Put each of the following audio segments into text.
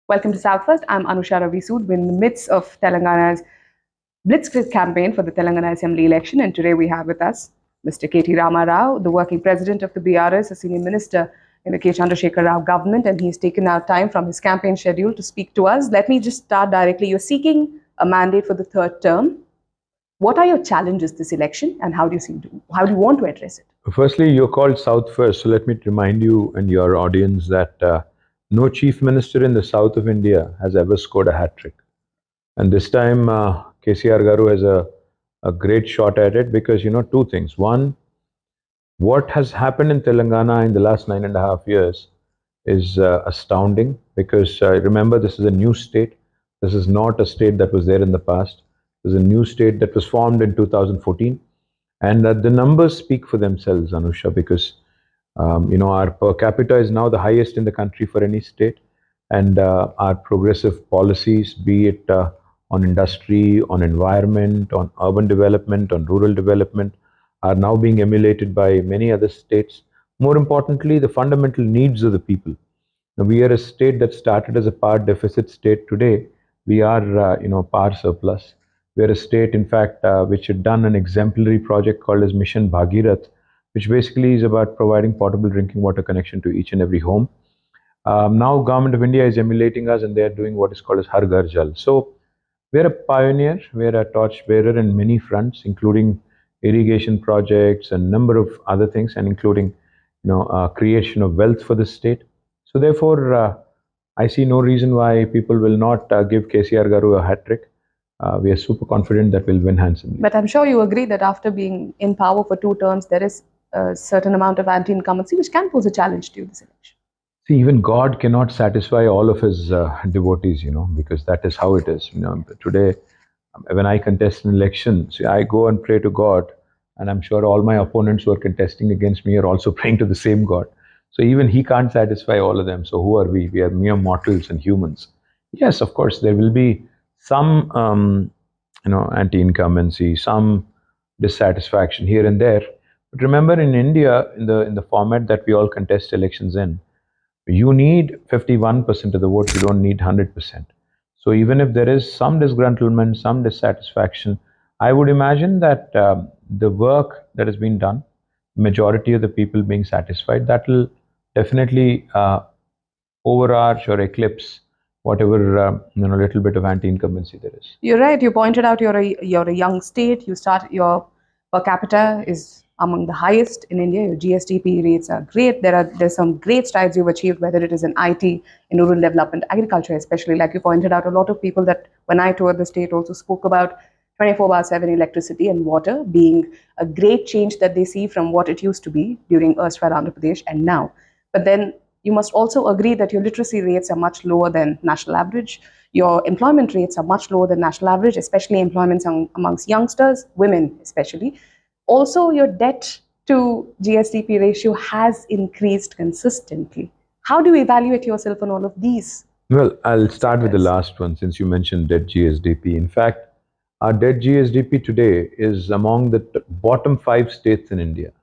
Welcome to Southwest. I'm Anusha Ravisood. We're in the midst of Telangana's Blitzkrieg campaign for the Telangana Assembly election, and today we have with us Mr. KT Rama Rao, the working president of the BRS, a senior minister in the K Chandrasekhar Rao government, and he's taken out time from his campaign schedule to speak to us. Let me just start directly. You're seeking a mandate for the third term. What are your challenges this election, and how do you want to address it? Firstly, you're called South First, so let me remind you and your audience that no chief minister in the south of India has ever scored a hat trick. And this time, KCR Garu has a great shot at it because, two things. One, what has happened in Telangana in the last 9.5 years is astounding because remember, this is a new state. This is not a state that was there in the past. This is a new state that was formed in 2014. And the numbers speak for themselves, Anusha, because our per capita is now the highest in the country for any state, and our progressive policies, be it on industry, on environment, on urban development, on rural development, are now being emulated by many other states. More importantly, the fundamental needs of the people. Now, we are a state that started as a power deficit state. Today, we are, power surplus. We are a state, in fact, which had done an exemplary project called as Mission Bhagirath, which basically is about providing potable drinking water connection to each and every home. Now, Government of India is emulating us, and they are doing what is called as Har Ghar Jal. So, we're a pioneer, we're a torch bearer in many fronts, including irrigation projects and number of other things, and including, creation of wealth for the state. So therefore, I see no reason why people will not give KCR Garu a hat trick. We are super confident that we'll win handsomely. But I'm sure you agree that after being in power for 2 terms, there is a certain amount of anti-incumbency, which can pose a challenge to this election. See, even God cannot satisfy all of his devotees, because that is how it is. Today, when I contest an election, see, I go and pray to God, and I'm sure all my opponents who are contesting against me are also praying to the same God. So even he can't satisfy all of them. So who are we? We are mere mortals and humans. Yes, of course, there will be some, anti-incumbency, some dissatisfaction here and there. But remember, in India, in the format that we all contest elections in, you need 51% of the vote. You don't need 100%. So even if there is some disgruntlement, some dissatisfaction, I would imagine that the work that has been done, majority of the people being satisfied, that will definitely overarch or eclipse whatever little bit of anti-incumbency there is. You're right. You pointed out you're a young state. Your per capita is among the highest in India. Your GSDP rates are great. There's some great strides you've achieved, whether it is in IT, in rural development, agriculture especially. Like you pointed out, a lot of people that when I toured the state also spoke about 24/7 electricity and water being a great change that they see from what it used to be during erstwhile Andhra Pradesh and now. But then you must also agree that your literacy rates are much lower than national average. Your employment rates are much lower than national average, especially employment amongst youngsters, women especially. Also, your debt to GSDP ratio has increased consistently. How do you evaluate yourself on all of these? Well, I'll start with the last one since you mentioned debt GSDP. In fact, our debt GSDP today is among the bottom 5 states in India.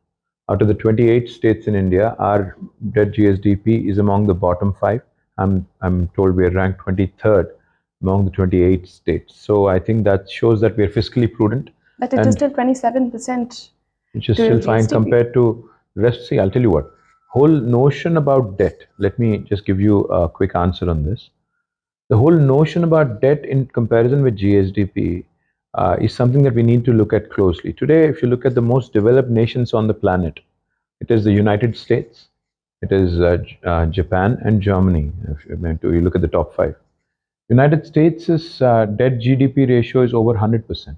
Out of the 28 states in India, our debt GSDP is among the bottom 5. I'm told we are ranked 23rd among the 28 states. So I think that shows that we are fiscally prudent. But it is still 27%. Which is still fine compared to rest. See, I'll tell you what. Whole notion about debt. Let me just give you a quick answer on this. The whole notion about debt in comparison with GSDP is something that we need to look at closely. Today, if you look at the most developed nations on the planet, it is the United States, it is Japan and Germany. If you look at the top 5. United States' debt GDP ratio is over 100%.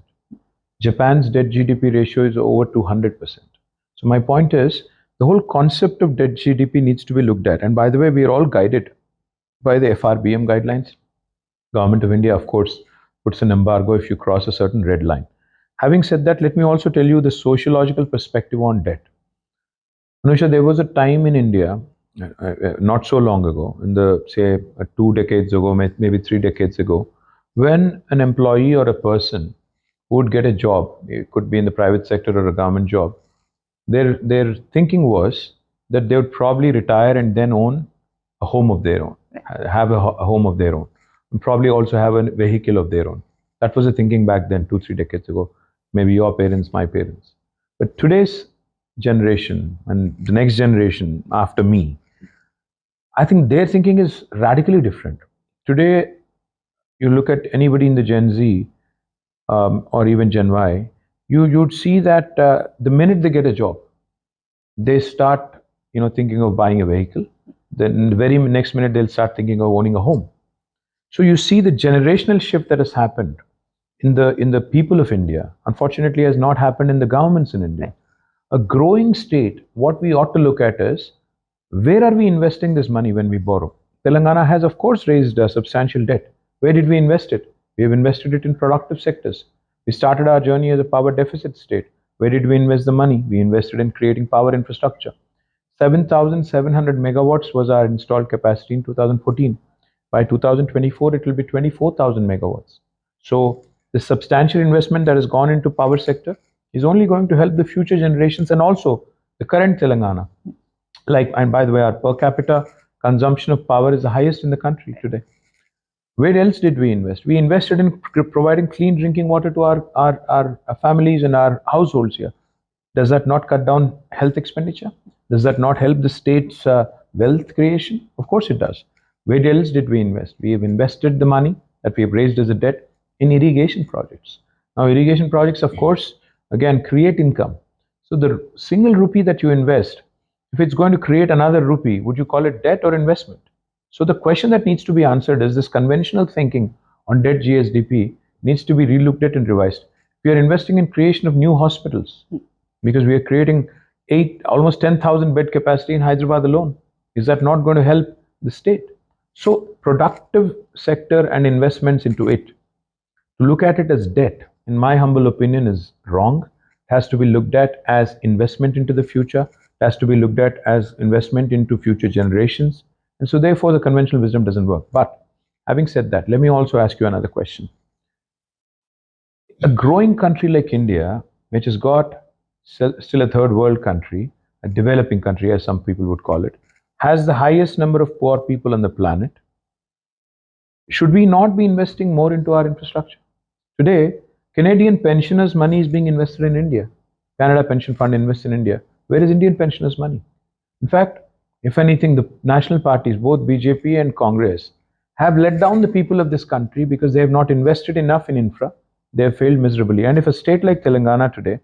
Japan's debt GDP ratio is over 200%. So my point is, the whole concept of debt GDP needs to be looked at. And by the way, we are all guided by the FRBM guidelines. Government of India, of course, puts an embargo if you cross a certain red line. Having said that, let me also tell you the sociological perspective on debt. Anusha, there was a time in India, not so long ago, in the, say, 2 decades ago, maybe 3 decades ago, when an employee or a person would get a job, it could be in the private sector or a government job, their thinking was that they would probably retire and then own a home of their own. have a home of their own, and probably also have a vehicle of their own. That was the thinking back then, 2, 3 decades ago. Maybe your parents, my parents. But today's generation and the next generation after me, I think their thinking is radically different. Today, you look at anybody in the Gen Z or even Gen Y, you'd see that the minute they get a job, they start thinking of buying a vehicle. Then the very next minute they'll start thinking of owning a home. So you see the generational shift that has happened in the people of India, unfortunately, has not happened in the governments in India. A growing state, what we ought to look at is where are we investing this money when we borrow? Telangana has, of course, raised a substantial debt. Where did we invest it? We have invested it in productive sectors. We started our journey as a power deficit state. Where did we invest the money? We invested in creating power infrastructure. 7,700 megawatts was our installed capacity in 2014. By 2024, it will be 24,000 megawatts. So the substantial investment that has gone into power sector is only going to help the future generations and also the current Telangana. And by the way, our per capita consumption of power is the highest in the country today. Where else did we invest? We invested in providing clean drinking water to our families and our households here. Does that not cut down health expenditure? Does that not help the state's wealth creation? Of course it does. Where else did we invest? We have invested the money that we have raised as a debt in irrigation projects. Now, irrigation projects, of course, again, create income. So the single rupee that you invest, if it's going to create another rupee, would you call it debt or investment? So the question that needs to be answered is this conventional thinking on debt GSDP needs to be relooked at and revised. We are investing in creation of new hospitals because we are creating almost 10,000 bed capacity in Hyderabad alone. Is that not going to help the state? So productive sector and investments into it, to look at it as debt, in my humble opinion, is wrong. It has to be looked at as investment into the future. It has to be looked at as investment into future generations. And so therefore the conventional wisdom doesn't work. But having said that, let me also ask you another question. A growing country like India, which has got still a third world country, a developing country as some people would call it, has the highest number of poor people on the planet. Should we not be investing more into our infrastructure? Today, Canadian pensioners' money is being invested in India. Canada Pension Fund invests in India. Where is Indian pensioners' money? In fact, if anything, the national parties, both BJP and Congress, have let down the people of this country because they have not invested enough in infra. They have failed miserably. And if a state like Telangana today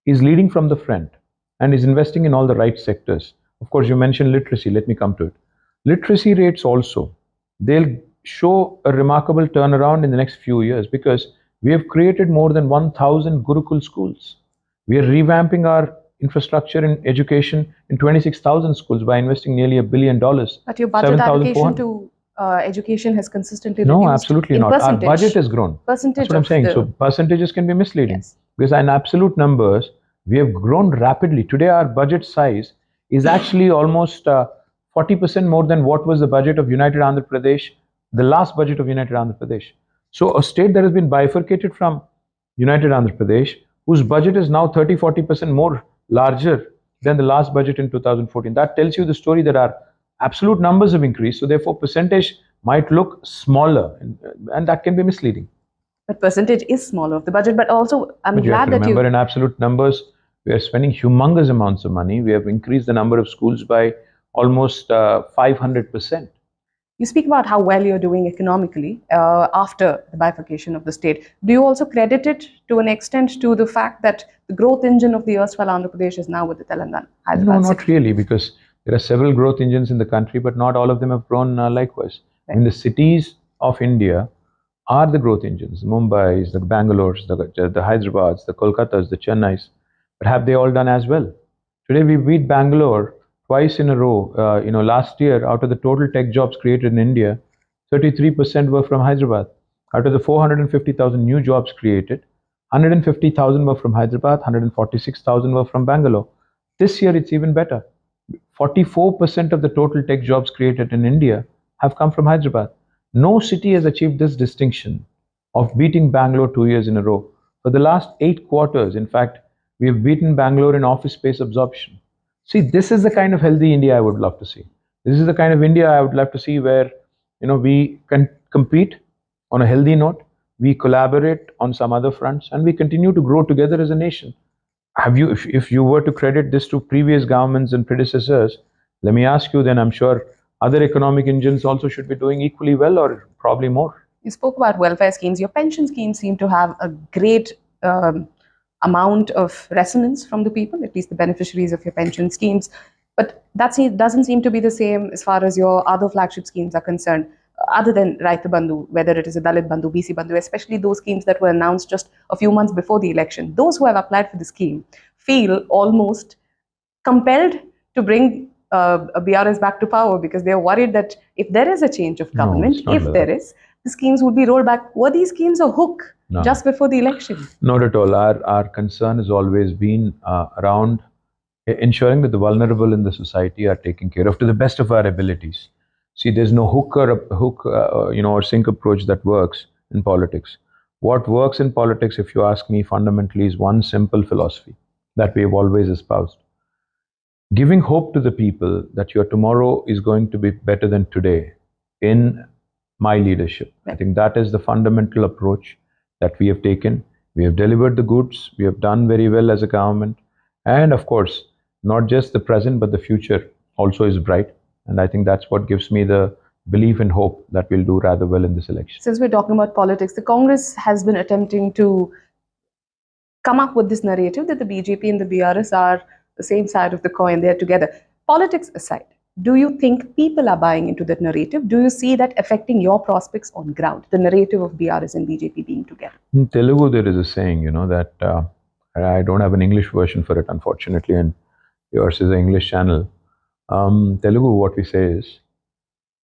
is leading from the front and is investing in all the right sectors, of course, you mentioned literacy. Let me come to it. Literacy rates also, they'll show a remarkable turnaround in the next few years because we have created more than 1,000 Gurukul schools. We are revamping our infrastructure in education in 26,000 schools by investing nearly $1 billion. But your budget allocation to education has consistently reduced. No, absolutely not. Our budget has grown. Percentage. That's what I'm saying. So percentages can be misleading. Yes. Because in absolute numbers, we have grown rapidly. Today, our budget size is actually almost 40% more than what was the budget of United Andhra Pradesh, the last budget of United Andhra Pradesh. So a state that has been bifurcated from United Andhra Pradesh, whose budget is now 30-40% more larger than the last budget in 2014. That tells you the story that our absolute numbers have increased. So therefore, percentage might look smaller, and that can be misleading. But percentage is smaller of the budget. But also, I'm but glad you have to that remember in absolute numbers, we are spending humongous amounts of money. We have increased the number of schools by almost 500%. You speak about how well you're doing economically after the bifurcation of the state. Do you also credit it to an extent to the fact that the growth engine of the erstwhile Andhra Pradesh is now with the Telangana? No, not really, because there are several growth engines in the country, but not all of them have grown likewise. Right. In the cities of India are the growth engines, the Mumbais, the Bangalores, the Hyderabad's, the Kolkatas, the Chennais, but have they all done as well? Today we beat Bangalore twice in a row. Last year, out of the total tech jobs created in India, 33% were from Hyderabad. Out of the 450,000 new jobs created, 150,000 were from Hyderabad, 146,000 were from Bangalore. This year, it's even better. 44% of the total tech jobs created in India have come from Hyderabad. No city has achieved this distinction of beating Bangalore 2 years in a row. For the last 8 quarters, in fact, we have beaten Bangalore in office space absorption. See, this is the kind of healthy India I would love to see. This is the kind of India I would love to see where we can compete on a healthy note, we collaborate on some other fronts, and we continue to grow together as a nation. If you were to credit this to previous governments and predecessors, let me ask you then, I'm sure other economic engines also should be doing equally well or probably more. You spoke about welfare schemes. Your pension schemes seem to have a great amount of resonance from the people, at least the beneficiaries of your pension schemes. But that doesn't seem to be the same as far as your other flagship schemes are concerned, other than Raita Bandhu, whether it is a Dalit Bandhu, BC Bandhu, especially those schemes that were announced just a few months before the election. Those who have applied for the scheme feel almost compelled to bring a BRS back to power because they're worried that if there is a change of government, if there is, the schemes would be rolled back. Were these schemes a hook just before the election? Not at all. Our concern has always been around ensuring that the vulnerable in the society are taken care of to the best of our abilities. See, there's no hook or sink approach that works in politics. What works in politics, if you ask me, fundamentally is one simple philosophy that we have always espoused. Giving hope to the people that your tomorrow is going to be better than today in my leadership. I think that is the fundamental approach that we have taken. We have delivered the goods. We have done very well as a government. And of course, not just the present, but the future also is bright. And I think that's what gives me the belief and hope that we'll do rather well in this election. Since we're talking about politics, the Congress has been attempting to come up with this narrative that the BJP and the BRS are the same side of the coin, they're together. Politics aside, do you think people are buying into that narrative? Do you see that affecting your prospects on ground, the narrative of BRS and BJP being together? In Telugu, there is a saying, that I don't have an English version for it, unfortunately, and yours is an English channel. Telugu, what we say is,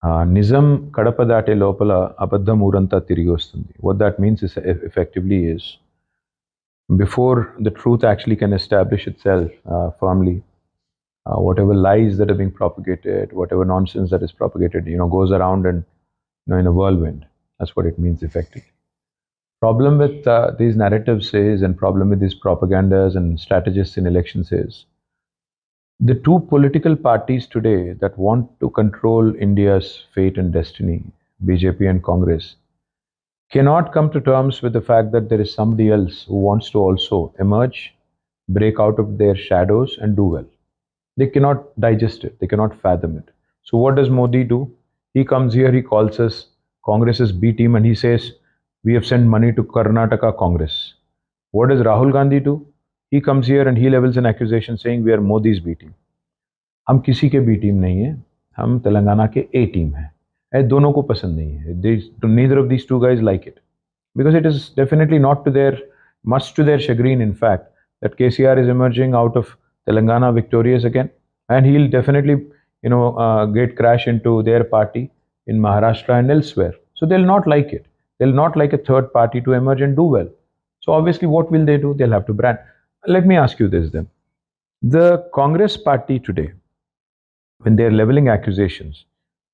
Nizam kadapa date lopala abaddham uranta tirigi vastundi. What that means is effectively is, before the truth actually can establish itself firmly, whatever lies that are being propagated, whatever nonsense that is propagated, goes around and in a whirlwind. That's what it means effectively. Problem with these narratives is, and problem with these propagandas and strategists in elections is, the two political parties today that want to control India's fate and destiny, BJP and Congress, cannot come to terms with the fact that there is somebody else who wants to also emerge, break out of their shadows and do well. They cannot digest it. They cannot fathom it. So what does Modi do? He comes here, he calls us Congress's B team and he says, we have sent money to Karnataka Congress. What does Rahul Gandhi do? He comes here and he levels an accusation saying we are Modi's B team. हम किसी के B team नहीं है, हम तेलंगाना के A team हैं. दोनों को पसंद नहीं है. Neither of these two guys like it, because it is definitely not to their, much to their chagrin, in fact, that KCR is emerging out of Telangana victorious again, and he'll definitely, get crash into their party in Maharashtra and elsewhere. So they'll not like it. They'll not like a third party to emerge and do well. So obviously, what will they do? They'll have to brand. Let me ask you this then: the Congress party today, when they're leveling accusations,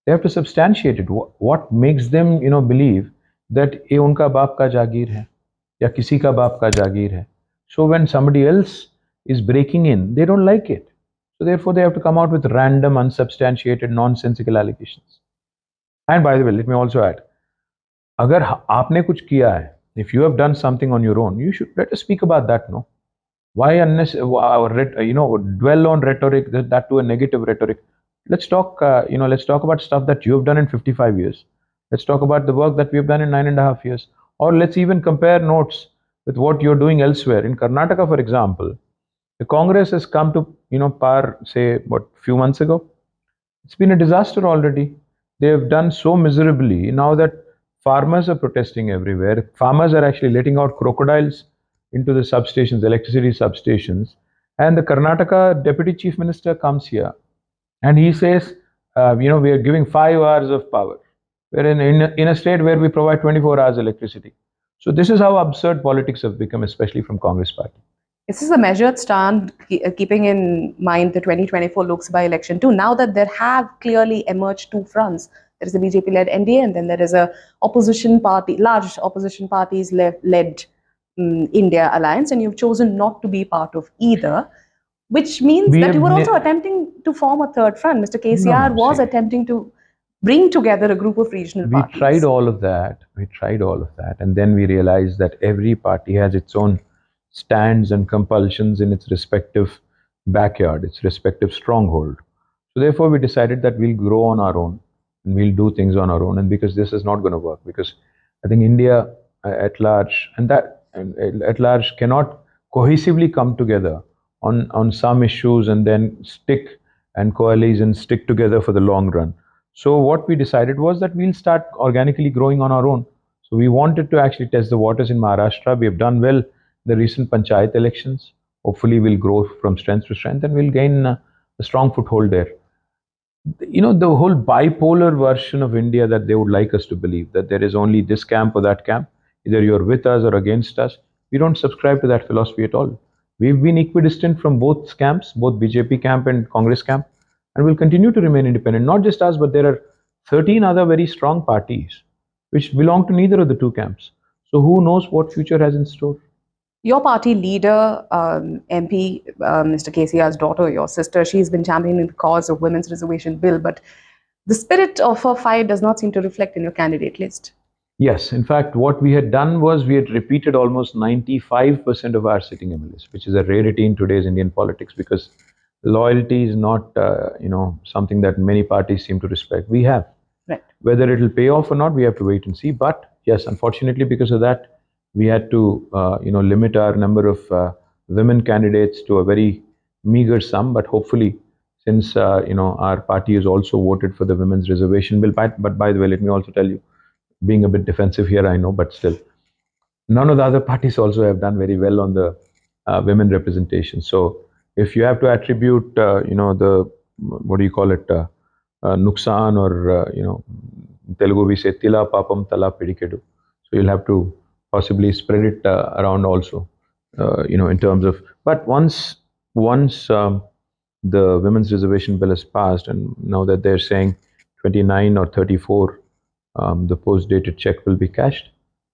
they have to substantiate it. What makes them, believe that ये उनका बाप का जागीर है या किसी का बाप का जागीर है? So when somebody else is breaking in, they don't like it. So therefore, they have to come out with random, unsubstantiated, nonsensical allegations. And by the way, let me also add, अगर आपने कुछ किया है, if you have done something on your own, you should let us speak about that, no? Why dwell on rhetoric, that to a negative rhetoric? Let's talk, let's talk about stuff that you have done in 55 years. Let's talk about the work that we have done in 9.5 years. Or let's even compare notes with what you're doing elsewhere. In Karnataka, for example, the Congress has come to, power, say, few months ago. It's been a disaster already. They have done so miserably now that farmers are protesting everywhere. Farmers are actually letting out crocodiles into the substations, electricity substations. And the Karnataka Deputy Chief Minister comes here and he says, we are giving 5 hours of power. We're in a state where we provide 24 hours electricity. So this is how absurd politics have become, especially from Congress party. This is a measured stand, keeping in mind the 2024 Lok Sabha election too. Now that there have clearly emerged two fronts, there is a BJP-led NDA, and then there is a opposition party, large opposition parties led India alliance, and you've chosen not to be part of either, which means that you were also attempting to form a third front. Mr. KCR was attempting to bring together a group of regional We parties? tried all of that. We tried all of that. And then we realized that every party has its own stands and compulsions in its respective backyard, its respective stronghold. So therefore, we decided that we'll grow on our own and we'll do things on our own. And because this is not going to work, because I think India at large at large cannot cohesively come together on some issues and then stick and coalesce and stick together for the long run. So what we decided was that we'll start organically growing on our own. So we wanted to actually test the waters in Maharashtra. We have done well in the recent panchayat elections. Hopefully we'll grow from strength to strength and we'll gain a strong foothold there. The whole bipolar version of India that they would like us to believe, that there is only this camp or that camp, either you're with us or against us. We don't subscribe to that philosophy at all. We've been equidistant from both camps, both BJP camp and Congress camp, and will continue to remain independent. Not just us, but there are 13 other very strong parties which belong to neither of the two camps. So who knows what future has in store? Your party leader, MP, Mr. KCR's daughter, your sister, she's been championing the cause of women's reservation bill, but the spirit of her fight does not seem to reflect in your candidate list. Yes, in fact, what we had done was we had repeated almost 95% of our sitting MLAs, which is a rarity in today's Indian politics because loyalty is not, something that many parties seem to respect. We have. Right. Whether it will pay off or not, we have to wait and see. But yes, unfortunately, because of that, we had to, limit our number of women candidates to a very meager sum. But hopefully, since our party has also voted for the women's reservation bill. But by the way, let me also tell you, being a bit defensive here, I know, but still, none of the other parties also have done very well on the women representation. So if you have to attribute, the, what do you call it, nuksan or, Telugu we say tila papam tala pidikedu. So you'll have to possibly spread it around also, in terms of, but once the women's reservation bill is passed and now that they're saying 29 or 34, the post-dated check will be cashed.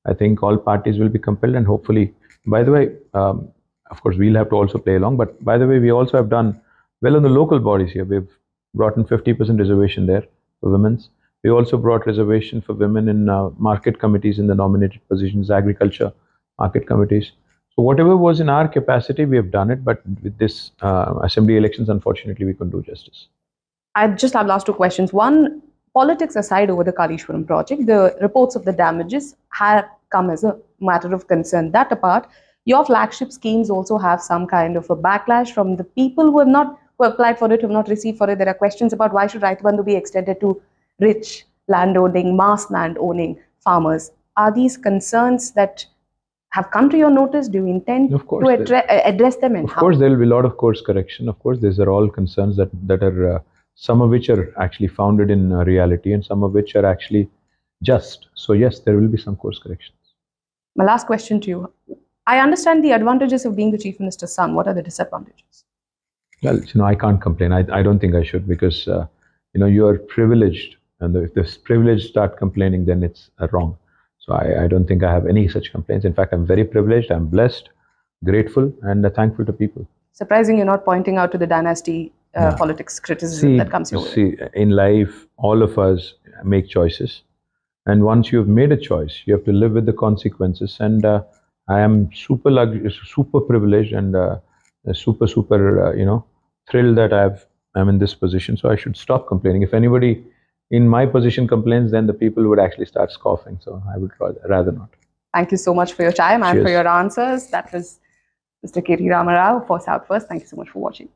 I think all parties will be compelled and hopefully, by the way, of course, we'll have to also play along, but by the way, we also have done well in the local bodies here. We've brought in 50% reservation there for women's. We also brought reservation for women in market committees in the nominated positions, agriculture, market committees. So whatever was in our capacity, we have done it, but with this assembly elections, unfortunately, we couldn't do justice. I just have last two questions. One, politics aside over the Kalishwaram project, the reports of the damages have come as a matter of concern. That apart, your flagship schemes also have some kind of a backlash from the people who applied for it, who have not received for it. There are questions about why should Raitu Bandhu be extended to rich landowning, mass landowning farmers. Are these concerns that have come to your notice? Do you intend to address them? And of course, there will be a lot of course correction. Of course, these are all concerns that are some of which are actually founded in reality and some of which are actually just. So yes, there will be some course corrections. My last question to you. I understand the advantages of being the Chief Minister's son. What are the disadvantages? Well, I can't complain. I don't think I should because, you are privileged. And if this privilege start complaining, then it's wrong. So I don't think I have any such complaints. In fact, I'm very privileged. I'm blessed, grateful, and thankful to people. Surprising you're not pointing out to the dynasty politics criticism that comes your way. See, in life, all of us make choices. And once you've made a choice, you have to live with the consequences. And I am super privileged and super, thrilled that I'm in this position. So I should stop complaining. If anybody in my position complains, then the people would actually start scoffing. So I would rather not. Thank you so much for your time and Cheers. for your answers. That was Mr. KT Rama Rao for South First. Thank you so much for watching.